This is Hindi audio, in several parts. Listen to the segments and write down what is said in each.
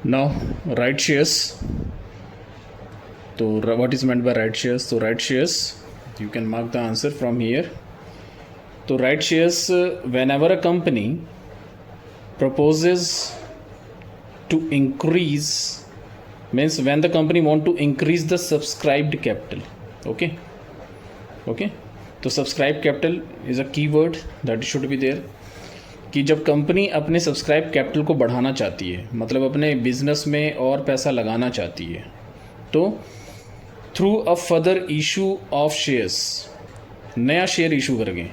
Now, right shares. So, what is meant by right shares? So, right shares, you can mark the answer from here. So, right shares, whenever a company proposes to increase, means when the company want to increase the subscribed capital. Okay. तो subscribe capital is a keyword that should be there, कि जब कंपनी अपने सब्सक्राइब कैपिटल को बढ़ाना चाहती है, मतलब अपने बिजनेस में और पैसा लगाना चाहती है, तो through a further issue of shares, नया शेयर इशू करके,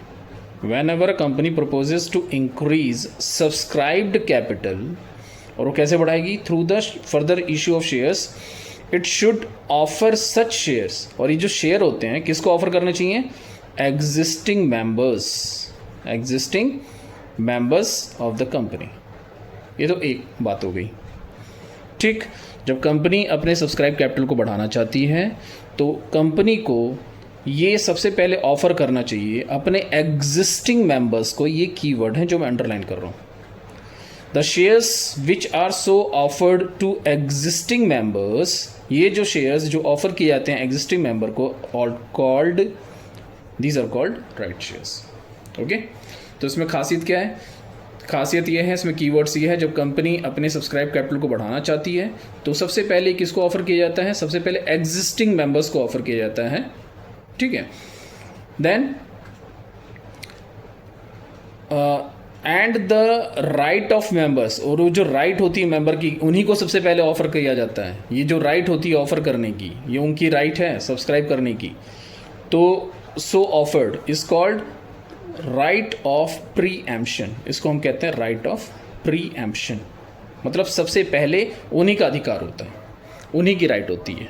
whenever a company proposes to increase subscribed capital, और वो कैसे बढ़ाएगी? Through the further issue of shares, it should offer such shares. और ये जो शेयर होते हैं किसको ऑफर करने चाहिए? Existing members of the company. ये तो एक बात हो गई। ठीक, जब कंपनी अपने सब्सक्राइब कैपिटल को बढ़ाना चाहती है तो कंपनी को ये सबसे पहले ऑफर करना चाहिए अपने एग्जिस्टिंग मेंबर्स को। ये कीवर्ड है जो मैं अंडरलाइन कर रहा हूँ। The shares which are so offered to existing members, ये जो शेयर्स जो ऑफर किए जाते हैं एग्जिस्टिंग मेंबर को, these are called right shares. Okay, तो इसमें खासियत क्या है? खासियत ये है, इसमें कीवर्ड्स ये है, जब कंपनी अपने सब्सक्राइब कैपिटल को बढ़ाना चाहती है तो सबसे पहले किसको ऑफर किया जाता है? सबसे पहले एग्जिस्टिंग मेंबर्स को ऑफर किया जाता है। ठीक है, then and the right of members, और वो जो राइट होती है मेंबर की, उन्हीं को सबसे पहले ऑफर किया जाता है। ये जो राइट होती है ऑफर करने की, ये उनकी राइट है सब्सक्राइब करने की। तो so offered is called right of preemption. इसको हम कहते हैं राइट ऑफ प्री एम्पशन, मतलब सबसे पहले उन्हीं का अधिकार होता है, उन्हीं की राइट होती है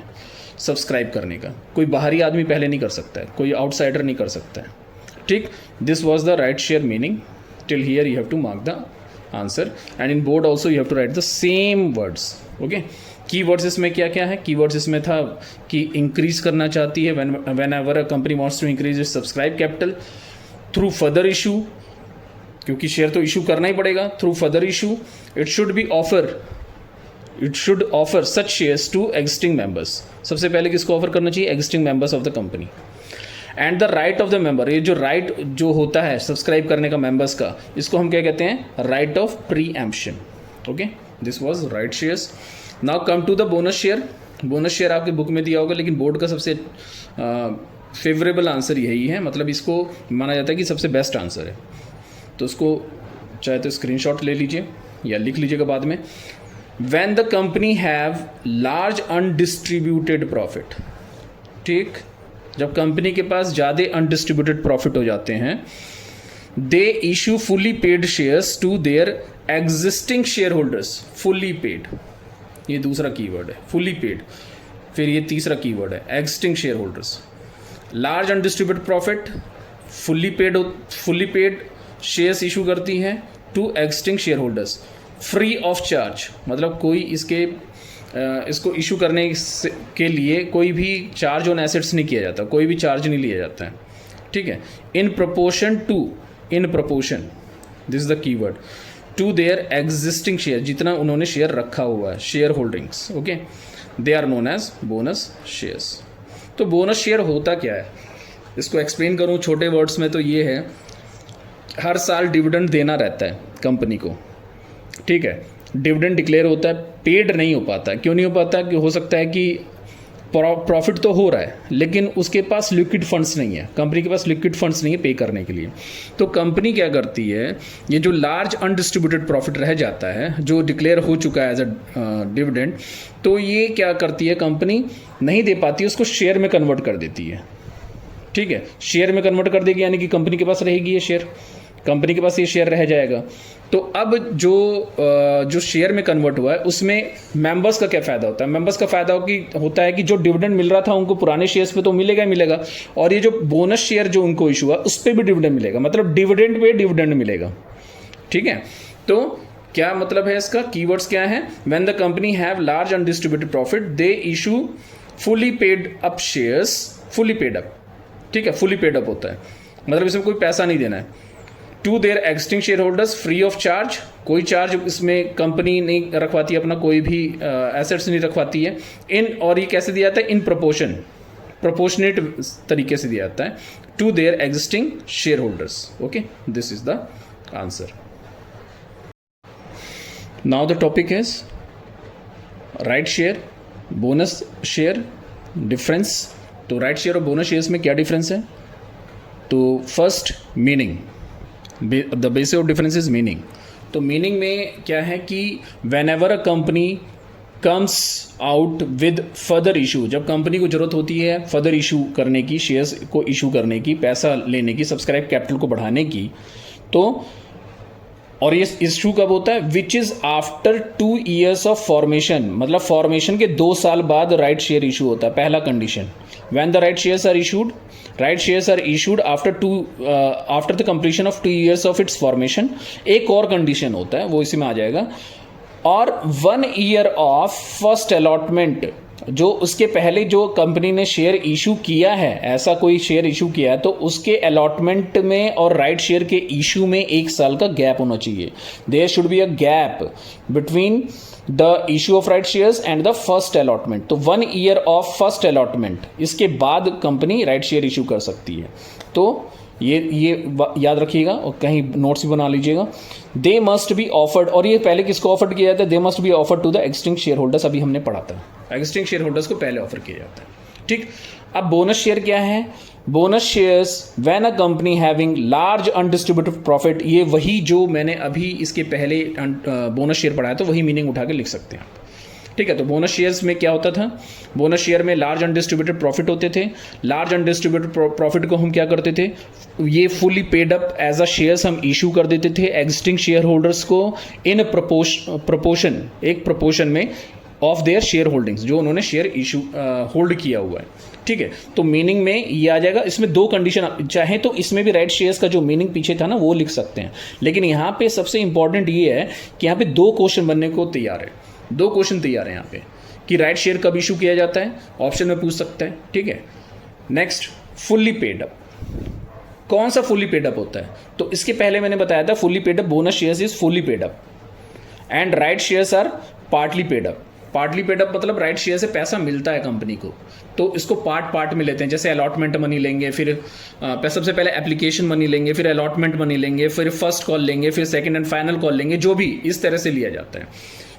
सब्सक्राइब करने का। कोई बाहरी आदमी पहले नहीं कर सकता है, कोई आउटसाइडर नहीं कर सकता है। ठीक, this was the right share meaning. Till here you have to mark the answer, and in board also you have to write the same words. Okay, keywords इसमें क्या क्या है? कीवर्ड्स इसमें था कि इंक्रीज करना चाहती है, whenever a company wants to increase its subscribe capital through further issue, क्योंकि शेयर तो इशू करना ही पड़ेगा। Through further issue it should offer such shares to existing members. सबसे पहले किसको ऑफर करना चाहिए? Existing members of the company. And the right of the member, ये जो राइट जो होता है सब्सक्राइब करने का मेंबर्स का, इसको हम क्या कहते हैं? Right of preemption. Okay, this was right shares. Now come to the bonus share. Bonus share आपके बुक में दिया होगा, लेकिन बोर्ड का सबसे फेवरेबल आंसर यही है, मतलब इसको माना जाता है कि सबसे बेस्ट आंसर है। तो उसको चाहे तो स्क्रीनशॉट ले लीजिए या लिख लीजिएगा बाद में। When the company have large undistributed profit, ठीक, जब कंपनी के पास ज़्यादा अनडिस्ट्रीब्यूटेड प्रॉफिट हो जाते हैं, they issue fully paid shares to their existing share holders. Fully paid, ये दूसरा कीवर्ड है, फुली पेड। फिर ये तीसरा कीवर्ड है existing share holders. Large undistributed profit, fully paid shares issue करती हैं to existing share holders free of charge, मतलब कोई इसको इशू करने के लिए कोई भी चार्ज ऑन एसेट्स नहीं किया जाता, कोई भी चार्ज नहीं लिया जाता है। ठीक है, in proportion, this is the keyword, to their existing share, जितना उन्होंने शेयर रखा हुआ है, share holdings. Okay, they are known as bonus shares. तो बोनस शेयर होता क्या है, इसको एक्सप्लेन करूँ छोटे वर्ड्स में, तो ये है, हर साल डिविडेंड देना रहता है कंपनी को। ठीक है, डिविडेंड डिक्लेयर होता है, पेड नहीं हो पाता। क्यों नहीं हो पाता? कि हो सकता है कि प्रॉफिट तो हो रहा है लेकिन उसके पास लिक्विड फंड्स नहीं है, कंपनी के पास लिक्विड फंड्स नहीं है पे करने के लिए। तो कंपनी क्या करती है, ये जो लार्ज अनडिस्ट्रीब्यूटेड प्रॉफिट रह जाता है, जो डिक्लेयर हो चुका है एज अ डिविडेंड, तो ये क्या करती है, कंपनी नहीं दे पाती, उसको शेयर में कन्वर्ट कर देती है। ठीक है, शेयर में कन्वर्ट कर देगी, यानी कि कंपनी के पास रहेगी ये शेयर, कंपनी के पास ये शेयर रह जाएगा। तो अब जो शेयर में कन्वर्ट हुआ है उसमें मेंबर्स का क्या फ़ायदा होता है? मेंबर्स का फ़ायदा होता है कि जो डिविडेंड मिल रहा था उनको पुराने शेयर्स पे तो मिलेगा ही मिलेगा, और ये जो बोनस शेयर जो उनको इशू हुआ उस पर भी डिविडेंड मिलेगा, मतलब डिविडेंड पे डिविडेंड मिलेगा। ठीक है, तो क्या मतलब है इसका? कीवर्ड्स क्या है? When the company have large undistributed profit they issue fully paid up shares, fully paid up. ठीक है, फुली पेड अप होता है, मतलब इसमें कोई पैसा नहीं देना है, to their existing share holders free of charge, कोई चार्ज इसमें कंपनी नहीं रखवाती है, अपना कोई भी एसेट्स नहीं रखवाती है। इन, और ये कैसे दिया जाता है, इन प्रोपोर्शनेट तरीके से दिया जाता है to their existing share holders. Okay, this is the answer. Now the topic is right share, bonus share, difference. तो राइट शेयर और बोनस शेयर्स में क्या डिफरेंस है? तो first meaning, the basis of difference is meaning. तो मीनिंग में क्या है कि whenever a company comes out with further issue, जब कंपनी को जरूरत होती है फर्दर इशू करने की, शेयर्स को इशू करने की, पैसा लेने की, सब्सक्राइब कैपिटल को बढ़ाने की, तो और ये इशू कब होता है? Which is after 2 years of formation, मतलब फॉर्मेशन के 2 साल बाद राइट शेयर इशू होता है, पहला condition. When the right shares are issued, right shares are issued after the completion of 2 years of its formation. एक और कंडीशन होता है, वो इसी में आ जाएगा, और 1 year ऑफ फर्स्ट अलॉटमेंट, जो उसके पहले जो कंपनी ने शेयर इशू किया है, ऐसा कोई शेयर इशू किया है, तो उसके अलॉटमेंट में और राइट शेयर के इशू में 1 साल का गैप होना चाहिए। There should be a gap between the issue of right shares and the first allotment. तो 1 year ऑफ फर्स्ट अलॉटमेंट, इसके बाद कंपनी राइट शेयर इशू कर सकती है। तो ये याद रखिएगा और कहीं नोट्स भी बना लीजिएगा। दे मस्ट बी ऑफर्ड, और ये पहले किसको ऑफर्ड किया जाता है? They must be offered to the existing share holders, अभी हमने पढ़ा था, एग्जिस्टिंग शेयर होल्डर्स को पहले ऑफर किया जाता है। ठीक, अब बोनस शेयर क्या है? Bonus shares when a company having large undistributed profit, ये वही जो मैंने अभी इसके पहले बोनस शेयर पढ़ाया, तो वही मीनिंग उठा के लिख सकते हैं आप। ठीक है, तो बोनस शेयर्स में क्या होता था? बोनस शेयर में लार्ज अनडिस्ट्रीब्यूटेड प्रॉफिट होते थे। लार्ज अनडिस्ट्रीब्यूटेड प्रॉफिट को हम क्या करते थे? ये fully paid up as a shares हम इशू कर देते थे एग्जिस्टिंग शेयर होल्डर्स को इन प्रोपोर्शन, एक प्रोपोर्शन में ऑफ देयर शेयर होल्डिंग्स, जो उन्होंने शेयर इशू होल्ड किया हुआ है। ठीक है, तो मीनिंग में ये आ जाएगा। इसमें 2 कंडीशन, चाहे तो इसमें भी राइट शेयर्स का जो मीनिंग पीछे था ना वो लिख सकते हैं, लेकिन यहाँ पे सबसे इंपॉर्टेंट ये है कि यहाँ पे 2 क्वेश्चन बनने को तैयार है, 2 क्वेश्चन तैयार है यहाँ पे कि राइट शेयर कब इशू किया जाता है, ऑप्शन में पूछ सकता है। ठीक है, नेक्स्ट फुल्ली पेड अप, कौन सा फुल्ली पेड अप होता है? तो इसके पहले मैंने बताया था fully paid up bonus shares is fully paid up and right shares are partly paid up. Partly paid up मतलब राइट शेयर से पैसा मिलता है कंपनी को, तो इसको पार्ट में लेते हैं। जैसे अलॉटमेंट मनी लेंगे, फिर सबसे पहले एप्लीकेशन मनी लेंगे, फिर अलॉटमेंट मनी लेंगे, फिर फर्स्ट कॉल लेंगे, फिर सेकंड एंड फाइनल कॉल लेंगे, जो भी इस तरह से लिया जाता है।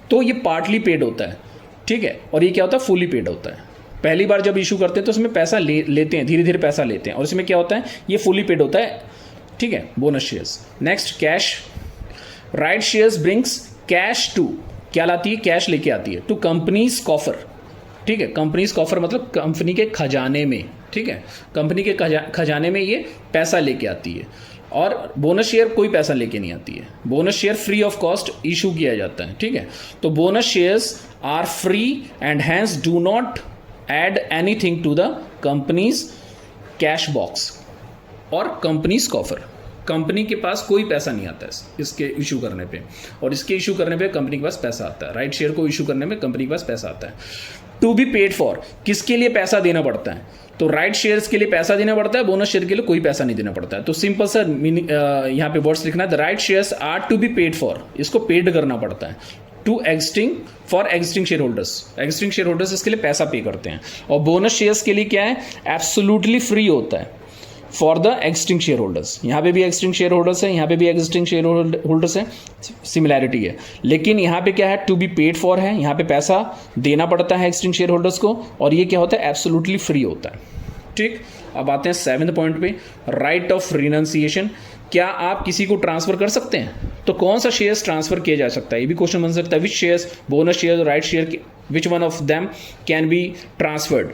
तो ये पार्टली पेड होता है। ठीक है, और ये क्या होता है? फुली पेड होता है। पहली बार जब इशू करते हैं तो उसमें पैसा लेते हैं, धीरे धीरे पैसा लेते हैं, और इसमें क्या होता है? ये फुली पेड होता है। ठीक है, bonus shares. Next cash, right shares brings cash to, क्या लाती है? कैश लेके आती है टू कंपनीज कॉफर। ठीक है, कंपनीज कॉफर मतलब कंपनी के खजाने में। ठीक है, कंपनी के खजाने में ये पैसा लेके आती है। और बोनस शेयर कोई पैसा लेके नहीं आती है, bonus share free of cost issue किया जाता है। ठीक है, तो bonus shares are free and hence do not add anything to the company's cash box और कंपनीज कॉफर। कंपनी के पास कोई पैसा नहीं आता है इसके इशू करने पे, और इसके इशू करने पे कंपनी के पास पैसा आता है। राइट शेयर को इशू करने में कंपनी के पास पैसा आता है। टू बी पेड फॉर, किसके लिए पैसा देना पड़ता है? तो राइट शेयर्स के लिए पैसा देना पड़ता है, बोनस शेयर के लिए कोई पैसा नहीं देना पड़ता है। तो सिंपल सा यहाँ पे वर्ड्स लिखना है, the right shares are to be paid for, इसको पेड करना पड़ता है to existing share holders. Existing share holders इसके लिए पैसा पे करते हैं। और बोनस शेयर्स के लिए क्या है? एब्सोल्युटली फ्री होता है for the existing share holders. यहाँ पे भी एग्जिस्टिंग शेयर होल्डर्स है, यहाँ पे भी एग्जिस्टिंग शेयर होल्डर्स है, सिमिलैरिटी है। लेकिन यहाँ पे क्या है? टू बी पेड फॉर है, यहाँ पे पैसा देना पड़ता है एग्जिस्टिंग शेयर होल्डर्स को, और ये क्या होता है? एब्सोल्युटली फ्री होता है। ठीक, अब आते हैं 7th पॉइंट पे, राइट ऑफ रिनंसिएशन। क्या आप किसी को ट्रांसफर कर सकते हैं? तो कौन सा शेयर्स ट्रांसफर किया जा सकता है? ये भी क्वेश्चन बन सकता है। Which shares, bonus share, right share, which one of them can be transferred?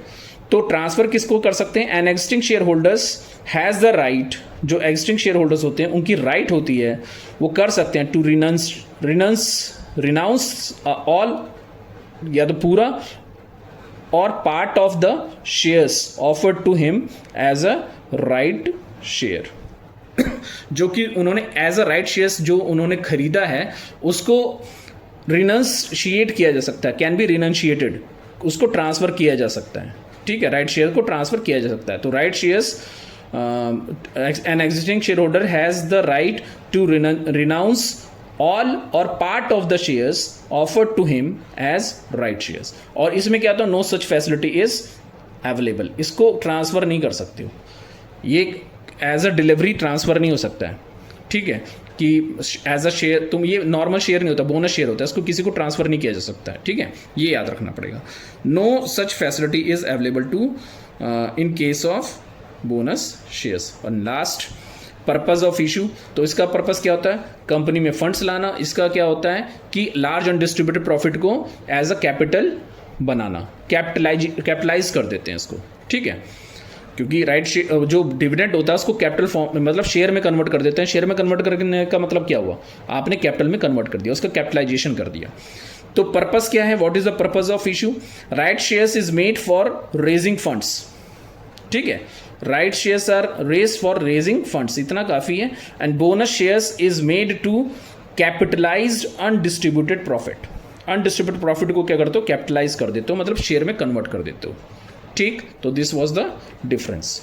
तो ट्रांसफर किसको कर सकते हैं? An existing share holders has the right, जो एग्जिस्टिंग शेयर होल्डर्स होते हैं उनकी राइट होती है, वो कर सकते हैं टू रिनाउंस ऑल, या तो पूरा और part of the shares offered to him as a right share. जो कि उन्होंने एज अ राइट शेयर्स जो उन्होंने खरीदा है उसको रिनंशिएट किया जा सकता है, कैन बी रिनंशिएटेड, उसको ट्रांसफर किया जा सकता है। ठीक है, राइट शेयर को ट्रांसफर किया जा सकता है। तो right shares an existing shareholder has the right to renounce all और part of the shares offered to him as right shares. और इसमें क्या था, no such facility is available, इसको ट्रांसफ़र नहीं कर सकते हो, ये एज अ डिलीवरी ट्रांसफ़र नहीं हो सकता है, ठीक है, कि एज अ शेयर तुम, ये नॉर्मल शेयर नहीं होता, बोनस शेयर होता है, इसको किसी को ट्रांसफ़र नहीं किया जा सकता है, ठीक है, ये याद रखना पड़ेगा। No such facility is available to in case of bonus shares. और लास्ट, पर्पज़ ऑफ इशू, तो इसका पर्पज़ क्या होता है, कंपनी में फंड्स लाना। इसका क्या होता है कि लार्ज अनडिस्ट्रीब्यूटेड प्रॉफिट को एज अ कैपिटल बनाना, कैपिटलाइज कर देते हैं इसको, ठीक है, क्योंकि राइट जो डिविडेंड होता है उसको कैपिटल फॉर्म मतलब शेयर में कन्वर्ट कर देते हैं। शेयर में कन्वर्ट करने का मतलब क्या हुआ, आपने कैपिटल में कन्वर्ट कर दिया, उसका कैपिटलाइजेशन कर दिया। तो पर्पज़ क्या है, what is the purpose of issue, right shares is made for raising funds, ठीक है, right shares are raise for raising funds, इतना काफ़ी है। And bonus shares is made to capitalised undistributed profit, undistributed profit को क्या करते हो, कैपिटलाइज कर देते हो, मतलब शेयर में कन्वर्ट कर देते हो, ठीक। तो दिस वाज द डिफरेंस।